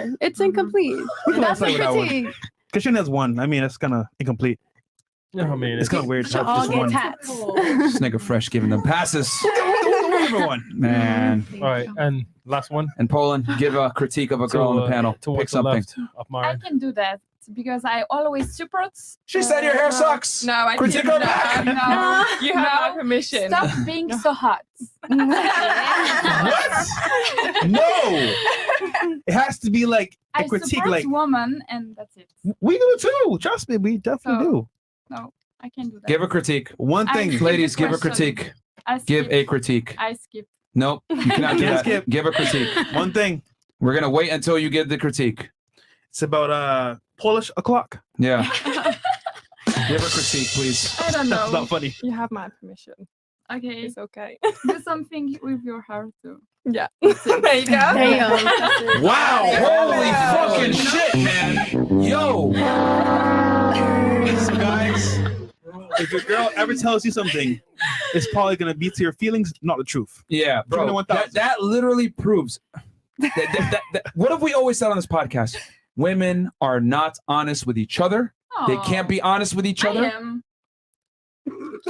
Sure, it's incomplete. That's a critique. Because she only has one. I mean, that's kind of incomplete. I mean, it's kind of weird. Should all get tats. This nigga Fresh giving them passes. Everyone. Man. All right, and last one. And Poland, give a critique of a girl on the panel. Pick Towards the something. left of I mine. can do that because I always support. She said your hair sucks. No, I Critique didn't. her back. No, You have my permission. Stop being so hot. What? No. It has to be like a I critique. support Like woman, and that's it. we do too. Trust me, we definitely do. No, I can do that. Give a critique. One thing, skip Ladies, the give a question. critique. I Give skip. a critique. I skip. Nope, you cannot do Can't that. skip. Give a critique. One thing. We're gonna wait until you give the critique. It's about Polish o'clock. Yeah. Give a critique, please. I don't That's know. not funny. You have my permission. Okay, It's okay. do something with your hair too. Yeah. There you go. There you go. Wow! Holy fucking shit, man! Yo! So guys, if your girl ever tells you something, it's probably gonna be to your feelings, not the truth. Yeah, bro. 21,000. That literally proves. That what have we always said on this podcast? Women are not honest with each other. They can't be honest with each I other. am.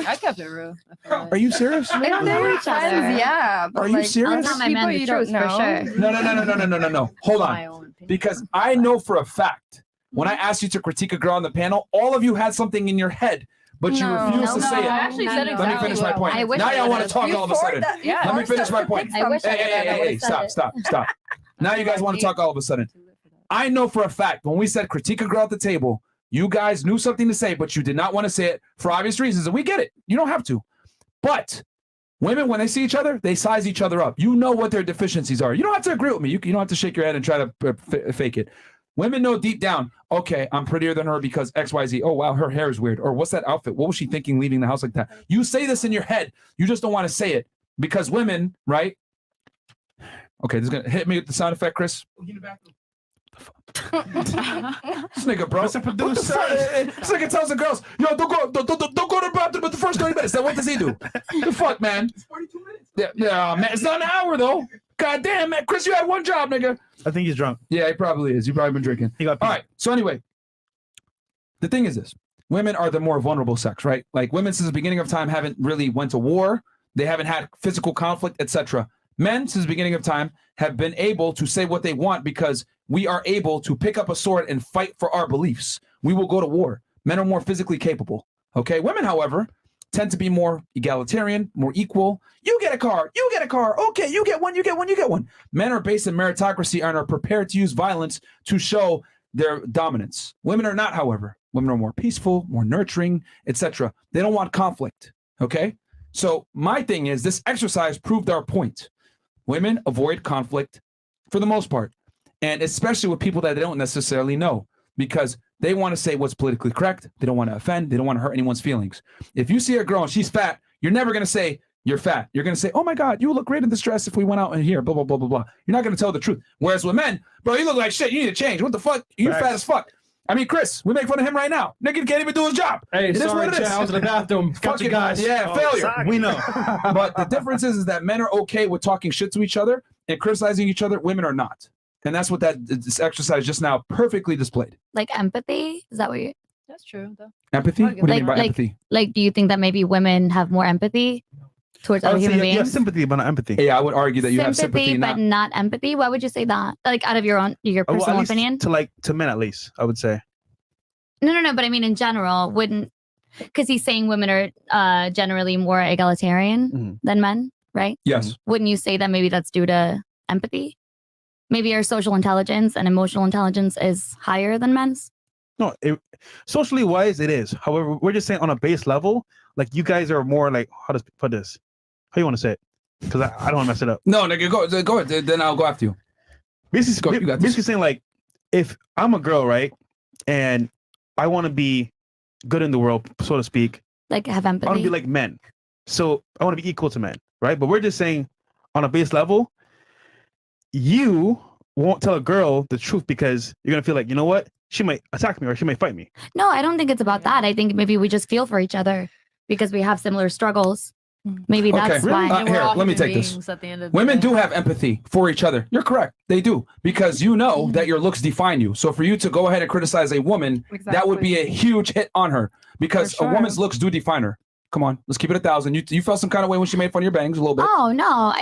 I kept it real. Are you serious? We don't know each other. Yeah. But Are you serious? I'll tell my man the truth for sure. No. Hold on. Because I know for a fact, when I asked you to critique a girl on the panel, all of you had something in your head, but you refused to say I it. actually said Let me finish my point. I wish Now I y'all want to would've. talk all of a sudden. Let me finish my point. I wish I Hey, stop. Now you guys want to talk all of a sudden. I know for a fact when we said critique a girl at the table, you guys knew something to say, but you did not want to say it for obvious reasons, and we get it. You don't have to. But women, when they see each other, they size each other up. You know what their deficiencies are. You don't have to agree with me. You don't have to shake your head and try to fake it. Women know deep down, okay, I'm prettier than her because X, Y, Z. Oh, wow, her hair is weird. Or what's that outfit? What was she thinking leaving the house like that? You say this in your head. You just don't want to say it because women, right? Okay, this is going to hit me with the sound effect, Chris. This nigga, bro. Mr. Producer. This nigga tells the girls, yo, don't go to the bathroom but the first 30 minutes. Then what does he do? The fuck, man? It's 42 minutes. Yeah, man. It's not an hour, though. God damn, man. Chris, you had one job, nigga. I think he's drunk. Yeah, he probably is. You've probably been drinking. All right. So anyway, the thing is this. Women are the more vulnerable sex, right? Like women since the beginning of time haven't really went to war. They haven't had physical conflict, etc. Men since the beginning of time have been able to say what they want because we are able to pick up a sword and fight for our beliefs. We will go to war. Men are more physically capable. Okay. Women, however, tend to be more egalitarian, more equal. You get a car. You get a car. Okay. You get one. You get one. You get one. Men are based in meritocracy and are prepared to use violence to show their dominance. Women are not, however. Women are more peaceful, more nurturing, etc. They don't want conflict. Okay. So my thing is this exercise proved our point. Women avoid conflict for the most part. And especially with people that they don't necessarily know because they want to say what's politically correct. They don't want to offend. They don't want to hurt anyone's feelings. If you see a girl and she's fat, you're never going to say you're fat. You're going to say, oh my God, you would look great in this dress if we went out in here, blah, blah, blah, blah, blah. You're not going to tell the truth. Whereas with men, bro, you look like shit. You need to change. What the fuck? You fat as fuck. I mean, Chris, we make fun of him right now. Nigga can't even do his job. Hey, it is sorry, what it is. I was in the bathroom. Got you guys. Yeah, failure. Sorry. We know. But the difference is that men are okay with talking shit to each other and criticizing each other. Women are not. And that's what this exercise just now perfectly displayed. Like empathy? Is that what you... That's true, though. Empathy? What do you mean by empathy? Like, do you think that maybe women have more empathy towards other human beings? You have sympathy, but not empathy. Yeah, I would argue that you have sympathy, but not empathy. Why would you say that? Like, out of your personal opinion? To men, at least, I would say. No. But I mean, in general, wouldn't because he's saying women are generally more egalitarian than men, right? Yes. Wouldn't you say that maybe that's due to empathy? Maybe our social intelligence and emotional intelligence is higher than men's. No, socially wise, it is. However, we're just saying on a base level, like you guys are more like, how to put this? How you want to say it? Because I don't want to mess it up. No, nigga, go ahead. Then I'll go after you. Basically saying like, if I'm a girl, right, and I want to be good in the world, so to speak. Like have empathy. I want to be like men. So I want to be equal to men, right? But we're just saying on a base level, you won't tell a girl the truth because you're going to feel like, you know what? She might attack me or she might fight me. No, I don't think it's about that. I think maybe we just feel for each other because we have similar struggles. Maybe that's Okay. why. Here, let me take this. At the end of the Women day. do have empathy for each other. You're correct. They do. Because you know that your looks define you. So for you to go ahead and criticize a woman, that would be a huge hit on her. Because For a woman's looks do define her. Come on, let's keep it 1,000. You felt some kind of way when she made fun of your bangs a little bit. Oh no,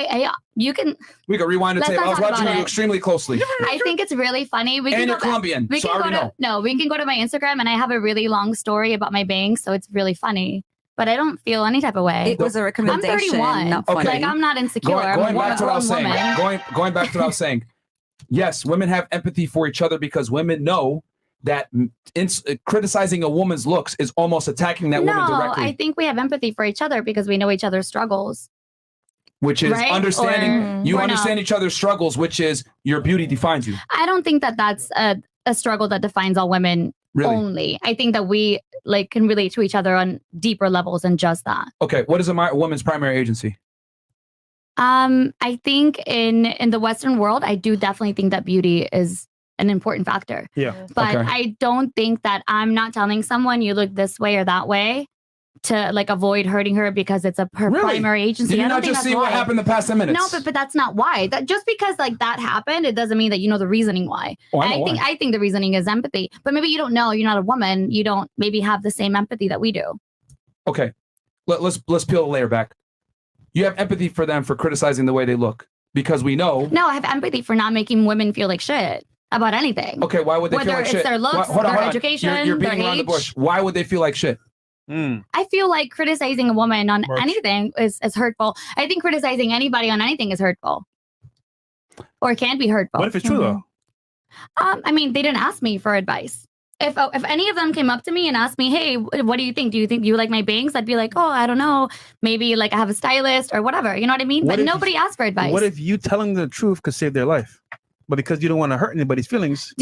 you can. We could rewind the Let's tape. not I was talk watching about you it. extremely closely. I think it's really funny. We And can you're go back- Colombian, We so I can go already to know. no. We can go to my Instagram, and I have a really long story about my bangs, so it's really funny. But I don't feel any type of way. It was a I'm recommendation. 31. Not Okay. funny. Like I'm not insecure. I'm Going a back to what I was grown saying. woman. Going back to what I was saying. Yes, women have empathy for each other because women know that criticizing a woman's looks is almost attacking that woman No, directly, I think we have empathy for each other because we know each other's struggles. which is right? understanding. You or understand each other's struggles, which is your beauty defines you. I don't think that that's a struggle that defines all women Really? only. I think that we like can relate to each other on deeper levels than just that. Okay, what is a woman's primary agency? I think in the Western world, I do definitely think that beauty is an important factor. Yeah. But Okay. I don't think that I'm not telling someone you look this way or that way to like avoid hurting her because it's her Really? primary agency. Did you I don't not think just that's see what why. happened the past 10 minutes? No, but that's not why. That just because like that happened, it doesn't mean that you know the reasoning why. Oh, I And know I think the reasoning is empathy. But maybe you don't know. You're not a woman. You don't maybe have the same empathy that we do. Okay, let's peel the layer back. You have empathy for them for criticizing the way they look because we know. No, I have empathy for not making women feel like shit about anything. Okay, why would they Whether feel like it's shit? their looks, Hold on, their hold on. education, You're their beating around the age. bush. Why would they feel like shit? I feel like criticizing a woman on Merch. anything is hurtful. I think criticizing anybody on anything is hurtful. Or can be hurtful. What if it's true though? I mean, they didn't ask me for advice. If any of them came up to me and asked me, hey, what do you think? Do you like my bangs? I'd be like, oh, I don't know. Maybe like I have a stylist or whatever. You know what I mean? What But if- nobody asked for advice. What if you telling the truth could save their life, but because you don't want to hurt anybody's feelings,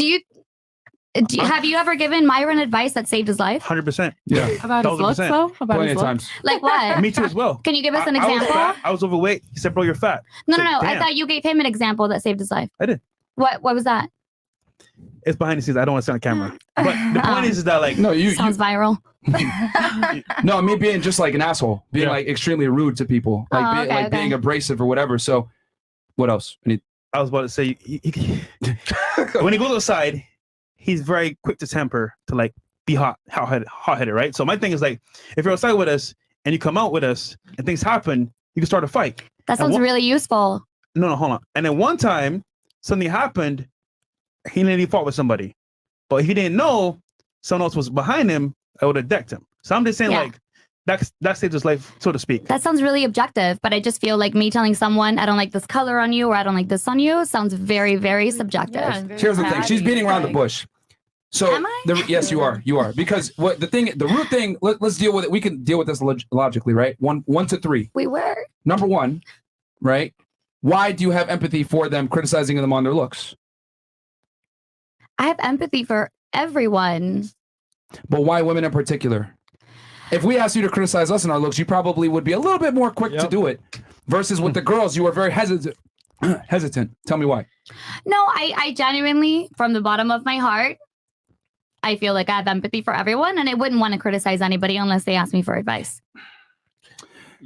have you ever given Myron advice that saved his life? 100%. Yeah, About his looks, 1000%. though? About plenty his of looks? times. Like what? Me too as well. Can you give us an I was example? fat, I was overweight. He said, "Bro, you're fat." No. Said, I "Damn." thought you gave him an example that saved his life. I did. What was that? It's behind the scenes. I don't want to say on camera. But the point is that like, No, you Sounds viral. no, me being just like an asshole, being Yeah. like extremely rude to people, like, Oh, being, okay, like okay. being abrasive or whatever. So, what else? I was about to say, when he goes outside, he's very quick to temper, to like be hot-headed, right? So my thing is like, if you're outside with us and you come out with us and things happen, you can start a fight. That sounds really useful. No, hold on. And then one time, something happened. He nearly fought with somebody, but if he didn't know someone else was behind him, I would have decked him. So I'm just saying, Yeah. like, that saved his life, so to speak. That sounds really objective, but I just feel like me telling someone I don't like this color on you or I don't like this on you sounds very, very subjective. Yeah, and very Here's the thing: she's catty, beating around the like- bush. So, Am I? yes, you are. You are because the root thing. Let's deal with it. We can deal with this logically, right? One to three. We were. Number one, right? Why do you have empathy for them criticizing them on their looks? I have empathy for everyone. But why women in particular? If we asked you to criticize us in our looks, you probably would be a little bit more quick to Yep. do it. Versus with the girls, you were very hesitant. Hesitant. Tell me why. No, I genuinely, from the bottom of my heart, I feel like I have empathy for everyone and I wouldn't want to criticize anybody unless they ask me for advice.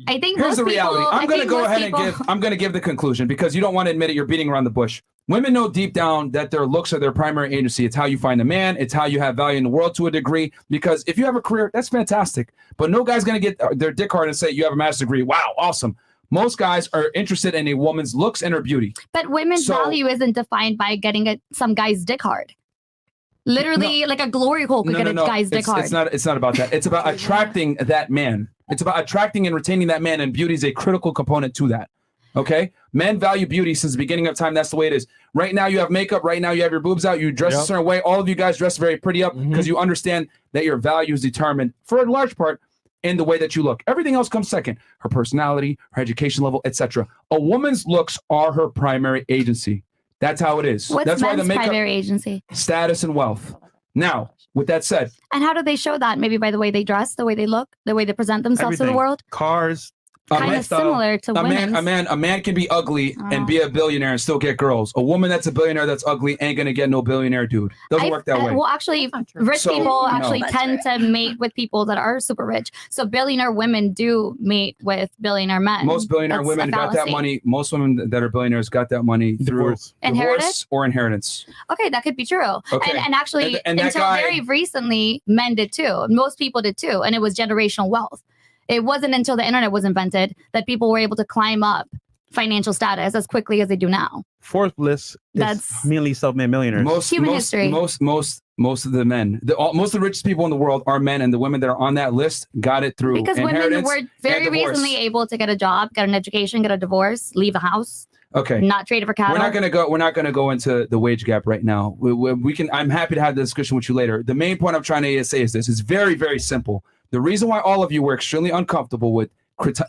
I think Here's most the reality. people- I I'm going to think go most ahead people- and I'm going to give the conclusion because you don't want to admit it. You're beating around the bush. Women know deep down that their looks are their primary agency. It's how you find a man. It's how you have value in the world to a degree. Because if you have a career, that's fantastic. But no guy's going to get their dick hard and say, you have a master's degree. Wow, awesome. Most guys are interested in a woman's looks and her beauty. But women's So- value isn't defined by getting some guy's dick hard. Literally, like a glory hole could get a guy's dick hard. It's not about that. It's about attracting that man. It's about attracting and retaining that man, and beauty is a critical component to that. Okay? Men value beauty since the beginning of time. That's the way it is. Right now, you have makeup. Right now, you have your boobs out. You dress a Yep. certain way. All of you guys dress very pretty up because you understand that your value is determined, for a large part, in the way that you look. Everything else comes second. Her personality, her education level, etc. A woman's looks are her primary agency. That's how it is. What's That's why the men's makeup, primary agency? status, and wealth. Now, with that said, And how do they show that? Maybe by the way they dress, the way they look, the way they present themselves to Everything. the world. Cars, Kind of similar to women. A man can be ugly and be a billionaire and still get girls. A woman that's a billionaire that's ugly ain't gonna get no billionaire dude. Doesn't work that way. Well, actually, rich So, people no. actually That's tend to mate with people that are super rich. So billionaire women do mate with billionaire men. Most billionaire That's women a got that fallacy. money. Most women that are billionaires got that money through Divorce. Inherited? or inheritance. Okay, that could be true. Okay. And actually, And that until guy- very recently, men did too. Most people did too. And it was generational wealth. It wasn't until the internet was invented that people were able to climb up financial status as quickly as they do now. Fourth list is That's- mainly self-made millionaires. Most Human history. most of the men, most of the richest people in the world are men, and the women that are on that list got it through Because women inheritance were very and divorce. recently able to get a job, get an education, get a divorce, leave a house, Okay. not trade it for cattle. We're not gonna go into the wage gap right now. We can. I'm happy to have the discussion with you later. The main point I'm trying to say is this: it's very, very simple. The reason why all of you were extremely uncomfortable with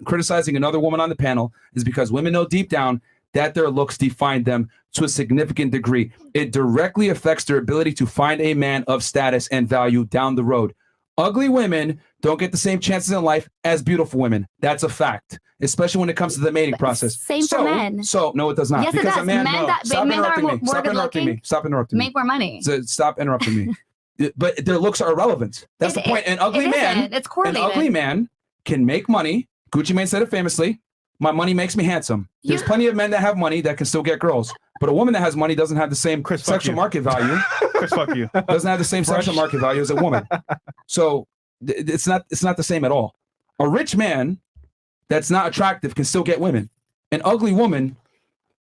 criticizing another woman on the panel is because women know deep down that their looks define them to a significant degree. It directly affects their ability to find a man of status and value down the road. Ugly women don't get the same chances in life as beautiful women. That's a fact, especially when it comes to the mating process. Same for men. So no, it does not. Yes, it because does. a man, Men that- stop men that are interrupting me. more Stop interrupting good-looking me. Stop interrupting me. Make more money. So stop interrupting me. But their looks are irrelevant. That's the point. An ugly it man, isn't. It's correlated. an ugly man can make money. Gucci Mane said it famously. My money makes me handsome. There's plenty of men that have money that can still get girls, but a woman that has money doesn't have the same sexual market value. Chris, fuck you. Doesn't have the same sexual market value as a woman. So it's not the same at all. A rich man that's not attractive can still get women. An ugly woman,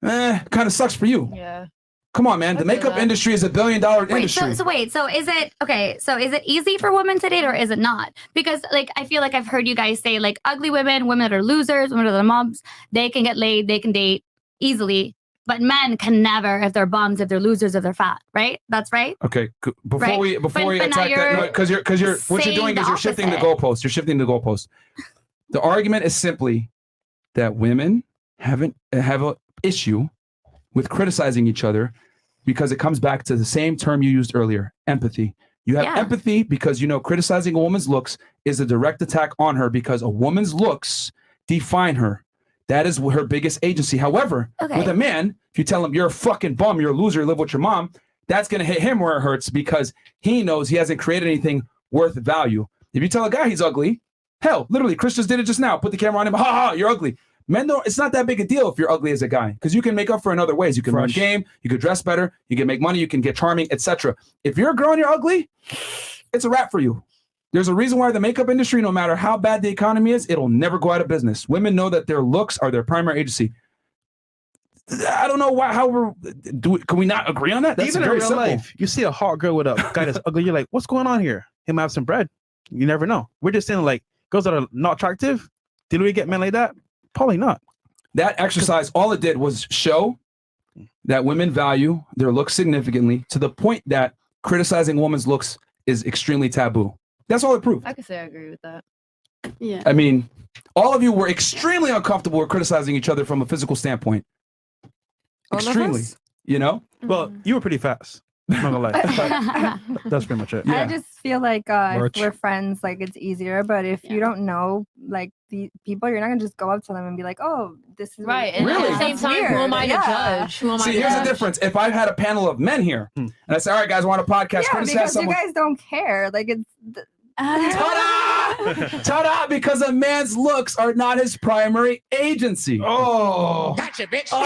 kind of sucks for you. Yeah. Come on, man. The makeup industry is $1 billion industry. So is it okay? So is it easy for women to date or is it not? Because like I feel like I've heard you guys say like ugly women, women that are losers, women that are mobs, they can get laid, they can date easily, but men can never if they're bums, if they're losers, if they're fat, right? That's right. Okay, before Right. we But now attack that, you're because you're what you're saying doing the is you're shifting the opposite. goalpost. You're shifting the goalpost. The argument is simply that women have a issue with criticizing each other because it comes back to the same term you used earlier, empathy. You have empathy because you know criticizing a woman's looks is a direct attack on her because a woman's looks define her. That is her biggest agency. However, with a man, if you tell him you're a fucking bum, you're a loser, you live with your mom, that's going to hit him where it hurts because he knows he hasn't created anything worth value. If you tell a guy he's ugly, hell, literally, Chris just did it just now. Put the camera on him. Ha ha, you're ugly. Men don't, it's not that big a deal if you're ugly as a guy because you can make up for in other ways. You can run game, you can dress better, you can make money, you can get charming, etc. If you're a girl and you're ugly, it's a wrap for you. There's a reason why the makeup industry, no matter how bad the economy is, it'll never go out of business. Women know that their looks are their primary agency. I don't know why. Can we not agree on that? That's Even in very real simple. life, you see a hot girl with a guy that's ugly, you're like, what's going on here? Him have some bread. You never know. We're just saying like girls that are not attractive, did we get men like that? Probably not. That exercise, all it did was show that women value their looks significantly to the point that criticizing a woman's looks is extremely taboo. That's all it proved. I could say I agree with that. Yeah. I mean, all of you were extremely uncomfortable with criticizing each other from a physical standpoint. All of Extremely, us? you know? Well, you were pretty fast. I'm not gonna lie. That's pretty much it. I just feel like if Merch. we're friends, like it's easier. But if you don't know, like the people, you're not gonna just go up to them and be like, "Oh, this is Right, and Really? at the same That's time, who am I to weird. judge? Who am I See, to here's the judge? difference. If I had a panel of men here and I say, all right, guys, want a podcast? Yeah, criticize because someone. you guys don't care. Like it's. Ta-da! Ta-da! Because a man's looks are not his primary agency. Oh. Gotcha, bitch. Oh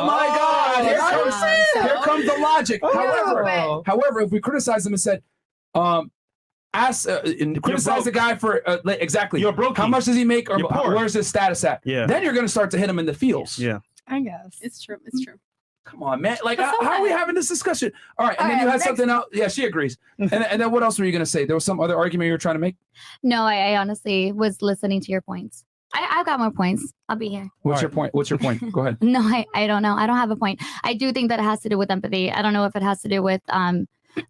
my God! Here comes the logic. However, if we criticize them and said, criticize the guy for exactly You're broke. how much does he make or You're poor. where's his status at? Yeah. Then you're going to start to hit him in the feels. Yeah. I guess It's true. It's true. Come on, man. Like, But so how are we what? having this discussion? All right, and All then you right, had next- something else. Yeah, she agrees. and then what else were you going to say? There was some other argument you were trying to make. No, I honestly was listening to your points. I've got more points. I'll be here. What's your point? What's your point? Go ahead. No, I don't know. I don't have a point. I do think that it has to do with empathy. I don't know if it has to do with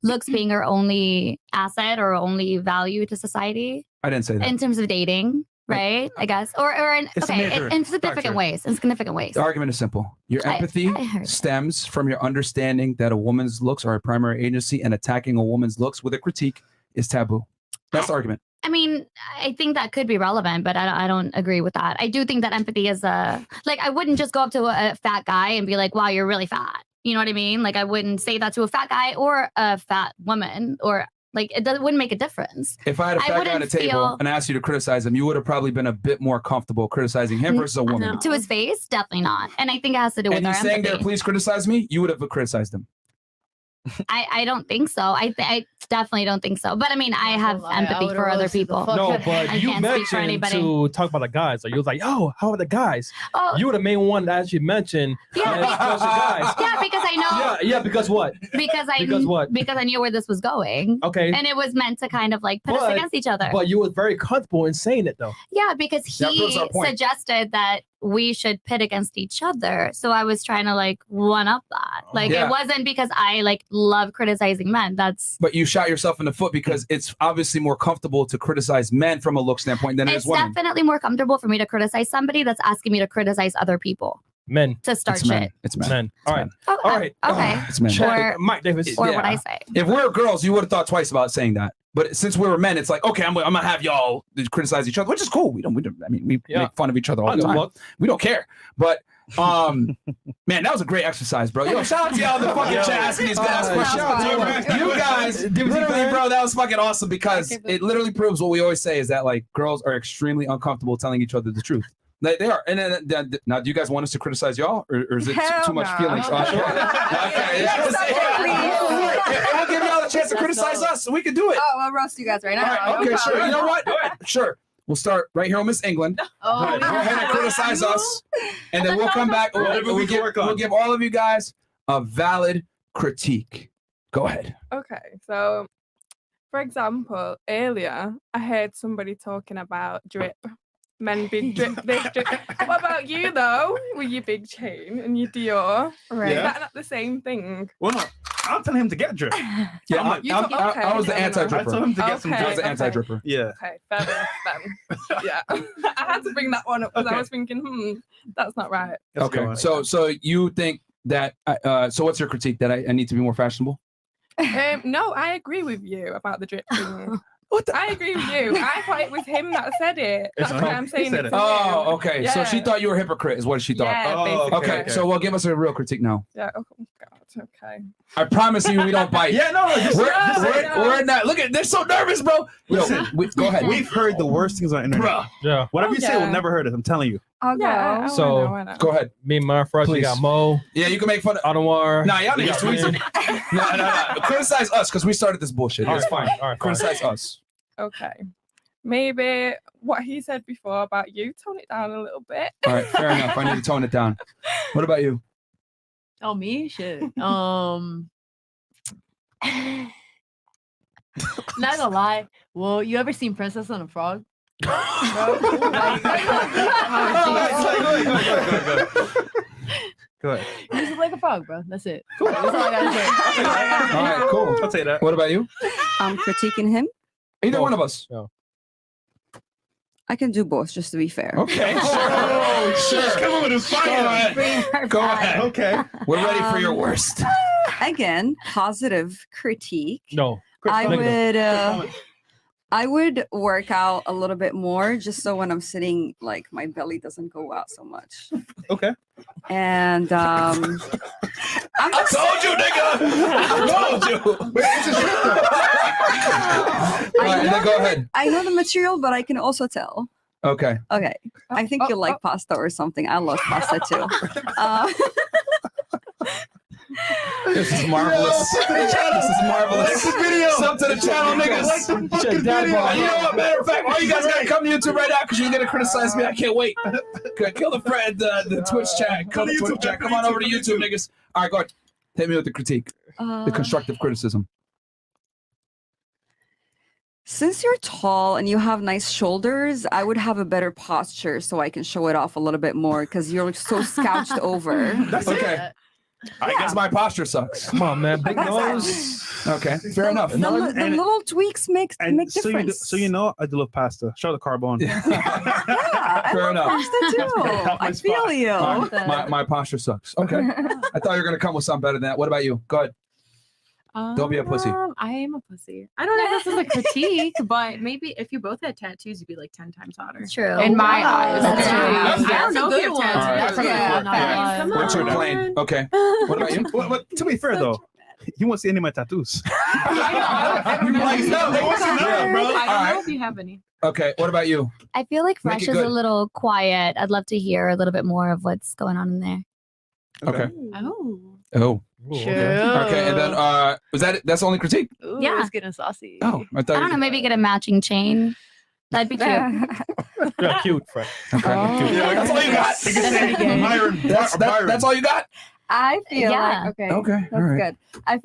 looks being our only asset or only value to society I didn't say that. in terms of dating, right? I guess, or in, It's a okay, major in significant factor. ways. In significant ways. The argument is simple. Your I empathy heard that. stems from your understanding that a woman's looks are a primary agency and attacking a woman's looks with a critique is taboo. That's the argument. I mean, I think that could be relevant, but I don't agree with that. I do think that empathy is like, I wouldn't just go up to a fat guy and be like, wow, you're really fat. You know what I mean? Like, I wouldn't say that to a fat guy or a fat woman, or like, wouldn't make a difference. If I had a fat guy at a table and asked you to criticize him, you would have probably been a bit more comfortable criticizing him versus a woman. To his face, definitely not. And I think it has to do with And our he's saying empathy. there, please criticize me, you would have criticized him. I don't think so. I definitely don't think so. But I mean, I have empathy for other people. No, but I you can't speak for mentioned anybody. to talk about the guys. Like, you was like, oh, how are the guys? Oh. You were the main one that actually mentioned Yeah. the guys. Yeah, because I know. Yeah, because what? Because I knew where this was going. Okay. And it was meant to kind of like put us against each other. But you were very comfortable in saying it, though. Yeah, because That proves he our point. suggested that we should pit against each other. So I was trying to like one up that. Like Yeah. it wasn't because I like love criticizing men. That's But you shot yourself in the foot because it's obviously more comfortable to criticize men from a look standpoint than it it's is women. definitely more comfortable for me to criticize somebody that's asking me to criticize other people. Men. To start It's men. shit. It's men. Men. All right. Oh, All right. okay. It's men. Or, Mike Davis. or what I say. If we were girls, you would have thought twice about saying that. But since we were men, it's like, okay, I'm gonna have y'all criticize each other, which is cool. We don't. I mean, we make fun of each other all the time. We don't care. But man, that was a great exercise, bro. Yo, shout out to y'all in the fucking chat asking these guys questions. You guys, literally, bro, that was fucking awesome because it literally proves what we always say is that like girls are extremely uncomfortable telling each other the truth. They are. And then now, do you guys want us to criticize y'all, or is it too much feelings? Okay. I'll give y'all a chance to criticize us, so we can do it. Oh, I'll roast you guys right now. All right, okay, sure. You know what? Sure. We'll start right here on Miss England. Go ahead and criticize us, and then we'll come back. We'll give all of you guys a valid critique. Go ahead. Okay, so for example, earlier I heard somebody talking about drip. Men big drip, big drip. What about you though, with your big chain and your Dior? Right. Is that not the same thing? Well, no, I'm telling him to get drip. Yeah, I was the fair enough. anti-dripper. I told him to get some Okay, drip. I was the anti-dripper. Yeah. Okay, fair enough then. Yeah, I had to bring that one up because I was thinking, that's not right. Okay, so you think that? So what's your critique that I need to be more fashionable? No, I agree with you about the drip thing. I agree with you. I thought it was him that said it. That's why I'm saying it. Oh, okay. So she thought you were a hypocrite, is what she thought. Yeah, basically. Okay, so well, give us a real critique now. Yeah. Oh God. Okay. I promise you, we don't bite. Yeah, no, we're not. Look at, they're so nervous, bro. Listen, Go ahead. We've heard the worst things on the internet. Bruh. Yeah. Whatever you say, yeah. we'll never heard it. I'm telling you. I'll go. Yeah. So, I know. Go ahead. Me and my friends, we Please. got Mo, Yeah, you can make fun of. Anwar. Nah, y'all we niggas got tweet. Vin. No. Criticize us because we started this bullshit. All It's right, fine. all right, Criticize us. Okay. Maybe what he said before about you, tone it down a little bit. All right, fair enough. I need to tone it down. What about you? Oh, me? Shit. Not gonna lie. Well, you ever seen Princess and the Frog? Go ahead. You just look like a frog, bro. That's it. That's all I gotta say. All right, cool. I'll say that. What about you? I'm critiquing him. Either one of us. I can do both, just to be fair. Okay. Sure. Come on with his fire. Go ahead. Okay. We're ready for your worst. Again, positive critique. No. I would work out a little bit more just so when I'm sitting, like my belly doesn't go out so much. Okay. And I told you, nigga. I told you. All right, and then go ahead. I know the material, but I can also tell. Okay. Okay. I think you like pasta or something. I love pasta too. This is marvelous. This is marvelous. Like the video. Sub to the channel, niggas. Like the fucking video. You know what? Matter of fact, all you guys gotta come to YouTube right now because you're gonna criticize me. I can't wait. Kill the friend, the Twitch chat. Kill the Twitch chat. Come on over to YouTube, niggas. All right, go ahead. Hit me with the critique, the constructive criticism. Since you're tall and you have nice shoulders, I would have a better posture so I can show it off a little bit more because you're so slouched over. That's okay. I guess my posture sucks. Come on, man. Big nose. Okay, fair enough. The little tweaks make difference. So you know, I do love pasta. Show the carbon. Yeah, I Fair love enough. pasta too. I feel you. My posture sucks. Okay. I thought you were gonna come with something better than that. What about you? Go ahead. Don't be a pussy. I am a pussy. I don't know if this is a critique, but maybe if you both had tattoos, you'd be like 10 times hotter. It's true. In my eyes. That's Yeah. true. I don't know if you have tattoos. All right. Yeah, Yeah. come What's your on. plane? Okay. What about you? To be fair though, he won't see any of my tattoos. I don't know. Like, no, they want to know, bro. I don't All know right. if you have any. Okay. What about you? I feel like Make Fresh it is good. a little quiet. I'd love to hear a little bit more of what's going on in there. Okay. Oh. Oh. True. Okay. And then was that's the only critique? Ooh, Yeah. it's getting saucy. Oh, I thought. I don't know, maybe get a matching chain. That'd be cute. You're cute, Fresh. Okay. Yeah, That's all you got. That's That's all you got. I feel Yeah. like okay. Okay. That's All right. good. I feel